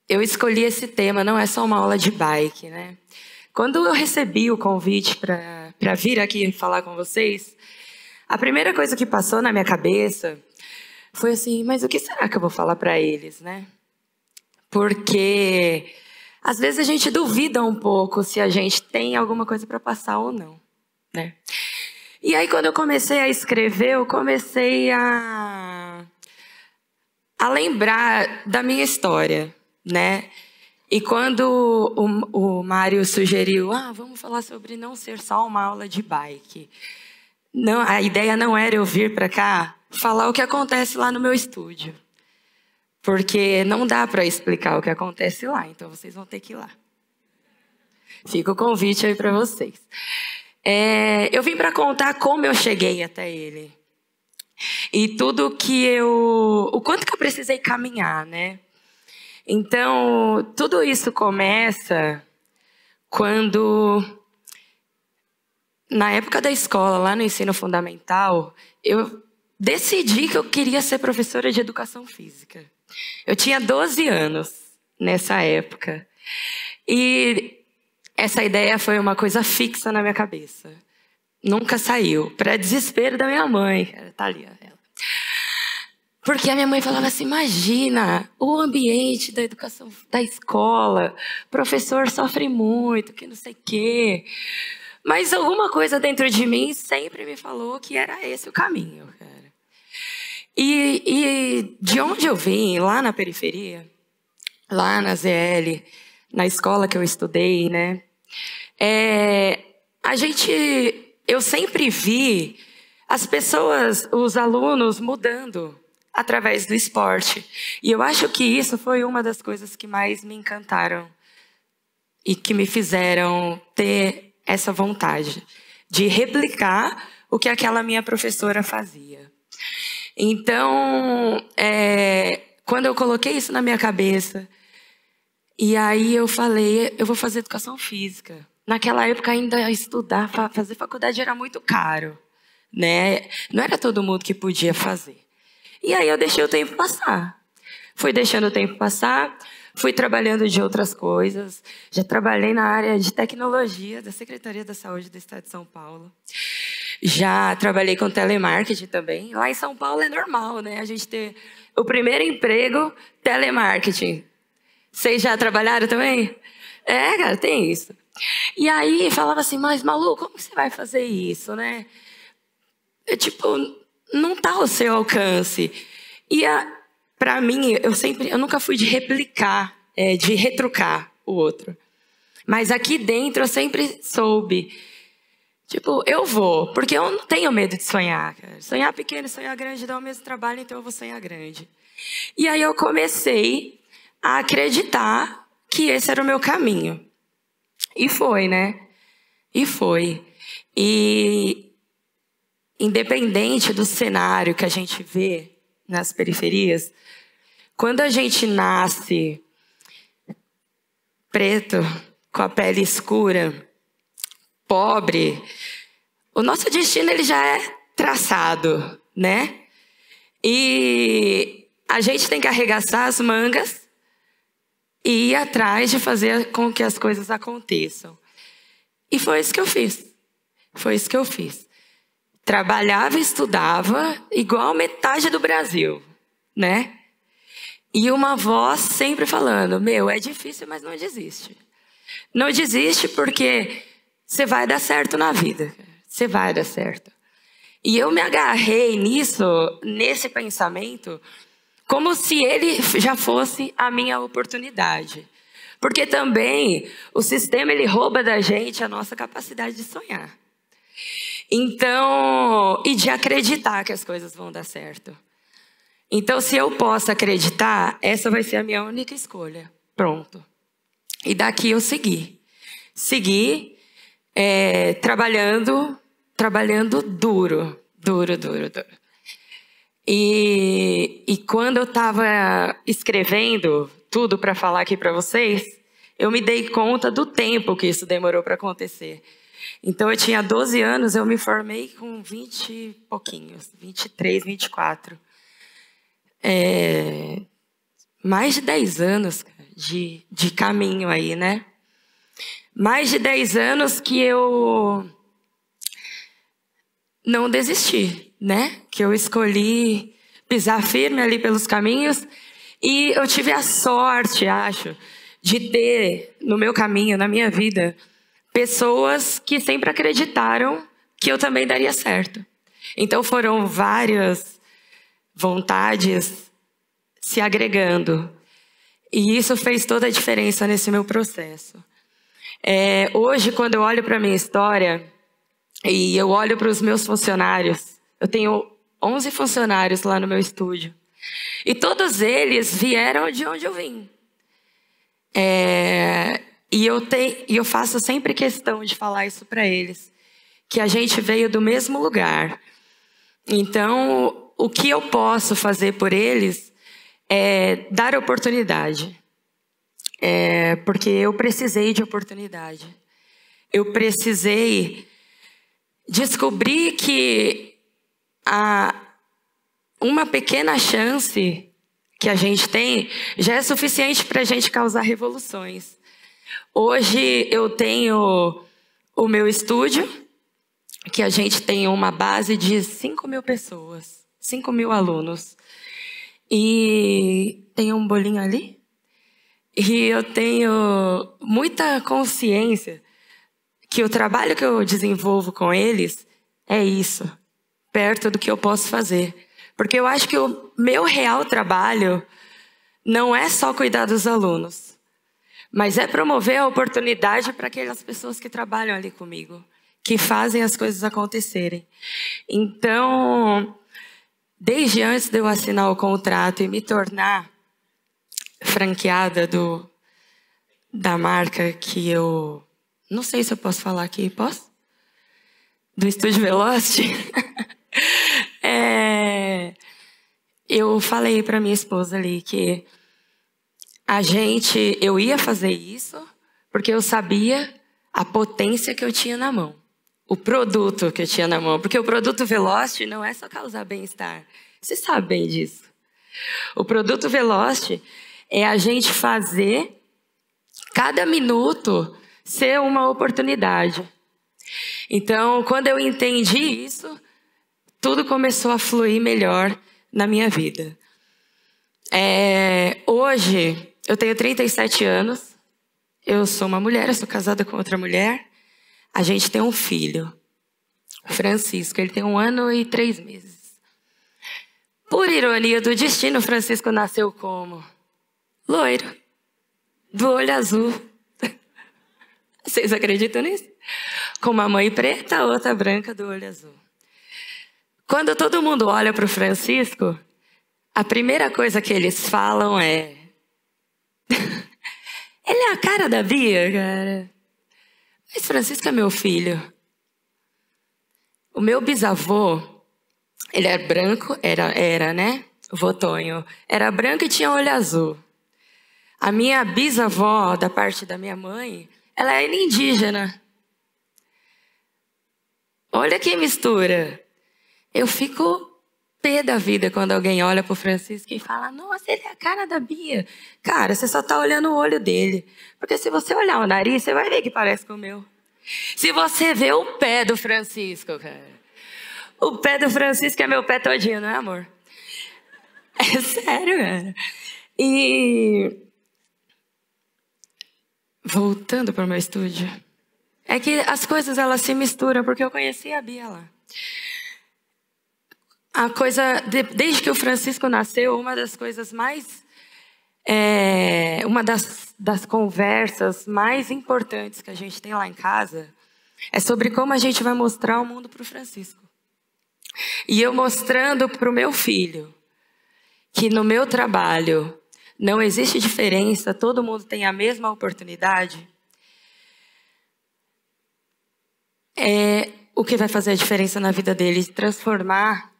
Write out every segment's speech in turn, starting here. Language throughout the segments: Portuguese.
eu escolhi esse tema, não é só uma aula de bike, né? Quando eu recebi o convite para vir aqui falar com vocês, a primeira coisa que passou na minha cabeça foi assim, mas o que será que eu vou falar para eles, né? Porque às vezes a gente duvida um pouco se a gente tem alguma coisa para passar ou não, né? E aí quando eu comecei a escrever, eu comecei a lembrar da minha história, né? E quando o Mário sugeriu, vamos falar sobre não ser só uma aula de bike. Não, a ideia não era eu vir para cá falar o que acontece lá no meu estúdio. Porque não dá para explicar o que acontece lá, então vocês vão ter que ir lá. Fica o convite aí para vocês. Eu vim para contar como eu cheguei até ele. E tudo que o quanto que eu precisei caminhar, né? Então, tudo isso começa quando, na época da escola, lá no ensino fundamental, eu decidi que eu queria ser professora de educação física. Eu tinha 12 anos nessa época. E essa ideia foi uma coisa fixa na minha cabeça. Nunca saiu. Para desespero da minha mãe. Tá ali, ela. Porque a minha mãe falava assim, imagina, o ambiente da educação, da escola, o professor sofre muito, que não sei o quê. Mas alguma coisa dentro de mim sempre me falou que era esse o caminho, cara. E de onde eu vim, lá na periferia, lá na ZL, na escola que eu estudei, né? Eu sempre vi as pessoas, os alunos mudando através do esporte. E eu acho que isso foi uma das coisas que mais me encantaram e que me fizeram ter essa vontade de replicar o que aquela minha professora fazia. Então, quando eu coloquei isso na minha cabeça, e aí eu falei, eu vou fazer educação física. Naquela época ainda estudar, fazer faculdade era muito caro, né? Não era todo mundo que podia fazer. E aí eu deixei o tempo passar. Fui deixando o tempo passar, fui trabalhando de outras coisas. Já trabalhei na área de tecnologia da Secretaria da Saúde do Estado de São Paulo. Já trabalhei com telemarketing também. Lá em São Paulo é normal, né? A gente ter o primeiro emprego, telemarketing. Vocês já trabalharam também? Cara, tem isso. E aí falava assim, mas Malu, como que você vai fazer isso, né? Não está ao seu alcance. E para mim, eu nunca fui de replicar, de retrucar o outro. Mas aqui dentro eu sempre soube. Eu vou, porque eu não tenho medo de sonhar, cara. Sonhar pequeno e sonhar grande dá o mesmo trabalho, então eu vou sonhar grande. E aí eu comecei a acreditar que esse era o meu caminho. E foi, né? E foi. E independente do cenário que a gente vê nas periferias, quando a gente nasce preto, com a pele escura, pobre, o nosso destino ele já é traçado, né? E a gente tem que arregaçar as mangas e ir atrás de fazer com que as coisas aconteçam. E foi isso que eu fiz. Foi isso que eu fiz. Trabalhava e estudava igual metade do Brasil, né? E uma voz sempre falando, é difícil, mas não desiste. Não desiste porque você vai dar certo na vida. Você vai dar certo. E eu me agarrei nesse pensamento, como se ele já fosse a minha oportunidade. Porque também o sistema ele rouba da gente a nossa capacidade de sonhar. Então, e de acreditar que as coisas vão dar certo. Então, se eu posso acreditar, essa vai ser a minha única escolha. Pronto. E daqui eu segui. Segui trabalhando duro. E quando eu estava escrevendo tudo para falar aqui para vocês, eu me dei conta do tempo que isso demorou para acontecer. Então, eu tinha 12 anos, eu me formei com 20 e pouquinhos, 23, 24. Mais de 10 anos de caminho aí, né? Mais de 10 anos que eu não desisti, né? Que eu escolhi pisar firme ali pelos caminhos. E eu tive a sorte, acho, de ter no meu caminho, na minha vida, pessoas que sempre acreditaram que eu também daria certo. Então foram várias vontades se agregando. E isso fez toda a diferença nesse meu processo. Hoje, quando eu olho para a minha história e eu olho para os meus funcionários, eu tenho 11 funcionários lá no meu estúdio. E todos eles vieram de onde eu vim. E eu faço sempre questão de falar isso para eles, que a gente veio do mesmo lugar. Então, o que eu posso fazer por eles é dar oportunidade. Porque eu precisei de oportunidade. Eu precisei descobrir que uma pequena chance que a gente tem já é suficiente para a gente causar revoluções. Hoje eu tenho o meu estúdio, que a gente tem uma base de 5.000 pessoas, 5.000 alunos. E tem um bolinho ali. E eu tenho muita consciência que o trabalho que eu desenvolvo com eles é isso, perto do que eu posso fazer. Porque eu acho que o meu real trabalho não é só cuidar dos alunos, mas é promover a oportunidade para aquelas pessoas que trabalham ali comigo, que fazem as coisas acontecerem. Então, desde antes de eu assinar o contrato e me tornar franqueada da marca que eu... Não sei se eu posso falar aqui, posso? Do Estúdio Velocity. Eu falei para minha esposa ali que eu ia fazer isso porque eu sabia a potência que eu tinha na mão. O produto que eu tinha na mão. Porque o produto Velocity não é só causar bem-estar. Vocês sabem disso. O produto Velocity é a gente fazer cada minuto ser uma oportunidade. Então, quando eu entendi isso, tudo começou a fluir melhor na minha vida. Hoje, eu tenho 37 anos. Eu sou uma mulher, eu sou casada com outra mulher. A gente tem um filho, Francisco. Ele tem 1 ano e 3 meses. Por ironia do destino, Francisco nasceu como? Loiro, do olho azul. Vocês acreditam nisso? Com uma mãe preta, outra branca, do olho azul. Quando todo mundo olha para o Francisco, a primeira coisa que eles falam é... Ele é a cara da Bia, cara. Mas Francisco é meu filho. O meu bisavô, ele era branco, era, né? O vô Tonho. Era branco e tinha olho azul. A minha bisavó, da parte da minha mãe, ela era indígena. Olha que mistura. Eu fico pé da vida quando alguém olha pro Francisco e fala: nossa, ele é a cara da Bia. Cara, você só tá olhando o olho dele. Porque se você olhar o nariz, você vai ver que parece com o meu. Se você vê o pé do Francisco, cara. O pé do Francisco é meu pé todinho, não é, amor? É sério, cara. E... voltando para o meu estúdio. É que as coisas, elas se misturam, porque eu conheci a Bia lá. Desde que o Francisco nasceu, uma das coisas mais... uma das conversas mais importantes que a gente tem lá em casa é sobre como a gente vai mostrar o mundo para o Francisco. E eu mostrando para o meu filho que no meu trabalho não existe diferença, todo mundo tem a mesma oportunidade. É o que vai fazer a diferença na vida dele, transformar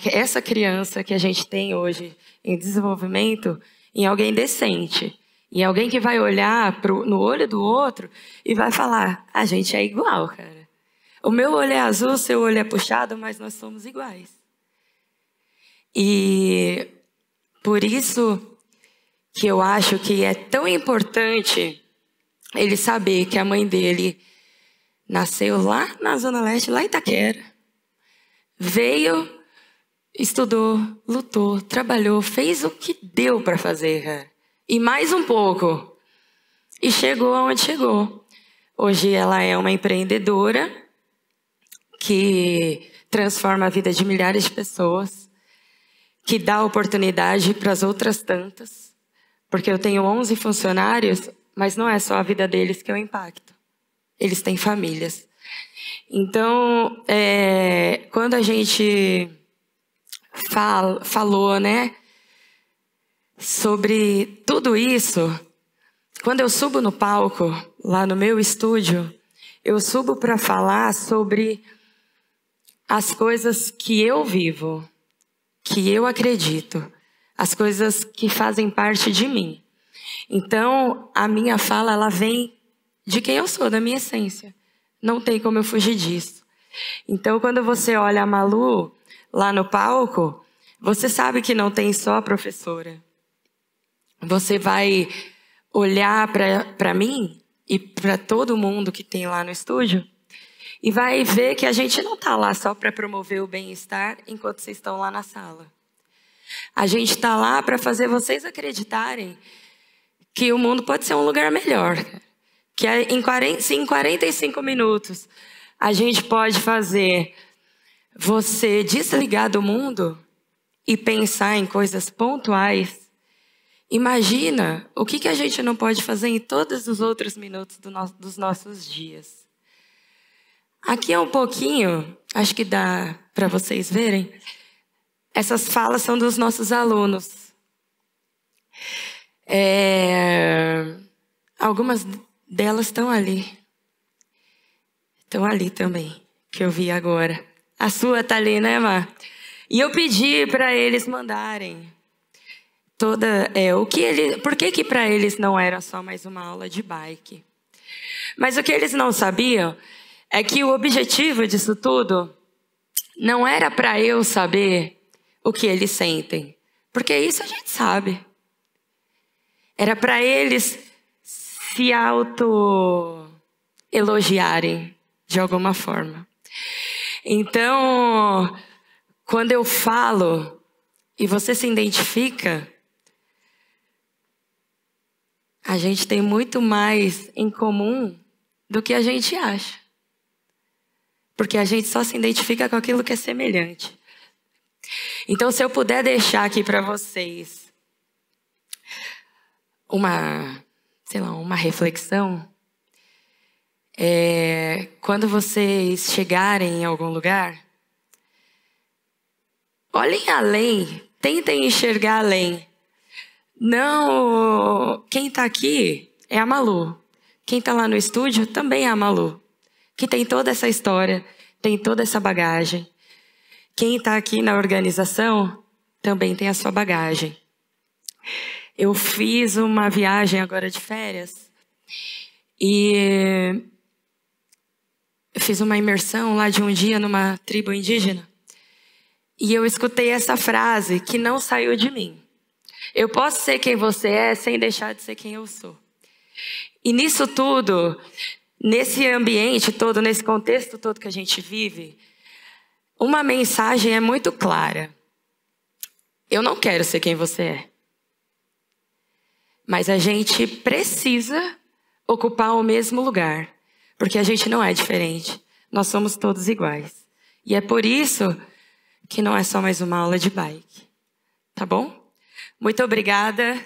essa criança que a gente tem hoje em desenvolvimento em alguém decente, em alguém que vai olhar no olho do outro e vai falar: a gente é igual, cara. O meu olho é azul, seu olho é puxado, mas nós somos iguais. E por isso que eu acho que é tão importante ele saber que a mãe dele nasceu lá na Zona Leste, lá em Itaquera. Veio, estudou, lutou, trabalhou, fez o que deu para fazer, cara. E mais um pouco. E chegou aonde chegou. Hoje ela é uma empreendedora que transforma a vida de milhares de pessoas, que dá oportunidade para as outras tantas. Porque eu tenho 11 funcionários, mas não é só a vida deles que eu impacto. Eles têm famílias. Então, quando a gente falou, né, sobre tudo isso, quando eu subo no palco, lá no meu estúdio, eu subo para falar sobre as coisas que eu vivo, que eu acredito, as coisas que fazem parte de mim. Então, a minha fala, ela vem de quem eu sou, da minha essência. Não tem como eu fugir disso. Então, quando você olha a Malu lá no palco, você sabe que não tem só a professora. Você vai olhar para mim e para todo mundo que tem lá no estúdio e vai ver que a gente não está lá só para promover o bem-estar enquanto vocês estão lá na sala. A gente está lá para fazer vocês acreditarem que o mundo pode ser um lugar melhor. Que se em 45 minutos a gente pode fazer você desligar do mundo e pensar em coisas pontuais, imagina o que a gente não pode fazer em todos os outros minutos dos nossos dias. Aqui é um pouquinho, acho que dá para vocês verem, essas falas são dos nossos alunos. Algumas delas estão ali. Estão ali também, que eu vi agora. A sua tá ali, né, Mar? E eu pedi para eles mandarem por que para eles não era só mais uma aula de bike. Mas o que eles não sabiam é que o objetivo disso tudo não era para eu saber o que eles sentem, porque isso a gente sabe. Era para eles se auto-elogiarem de alguma forma. Então, quando eu falo e você se identifica, a gente tem muito mais em comum do que a gente acha. Porque a gente só se identifica com aquilo que é semelhante. Então, se eu puder deixar aqui para vocês uma reflexão, quando vocês chegarem em algum lugar, olhem além, tentem enxergar além. Não, quem está aqui é a Malu. Quem está lá no estúdio também é a Malu, que tem toda essa história, tem toda essa bagagem. Quem está aqui na organização também tem a sua bagagem. Eu fiz uma viagem agora de férias e fiz uma imersão lá de um dia numa tribo indígena. E eu escutei essa frase que não saiu de mim. Eu posso ser quem você é sem deixar de ser quem eu sou. E nisso tudo, nesse ambiente todo, nesse contexto todo que a gente vive, uma mensagem é muito clara. Eu não quero ser quem você é. Mas a gente precisa ocupar o mesmo lugar. Porque a gente não é diferente. Nós somos todos iguais. E é por isso que não é só mais uma aula de bike. Tá bom? Muito obrigada.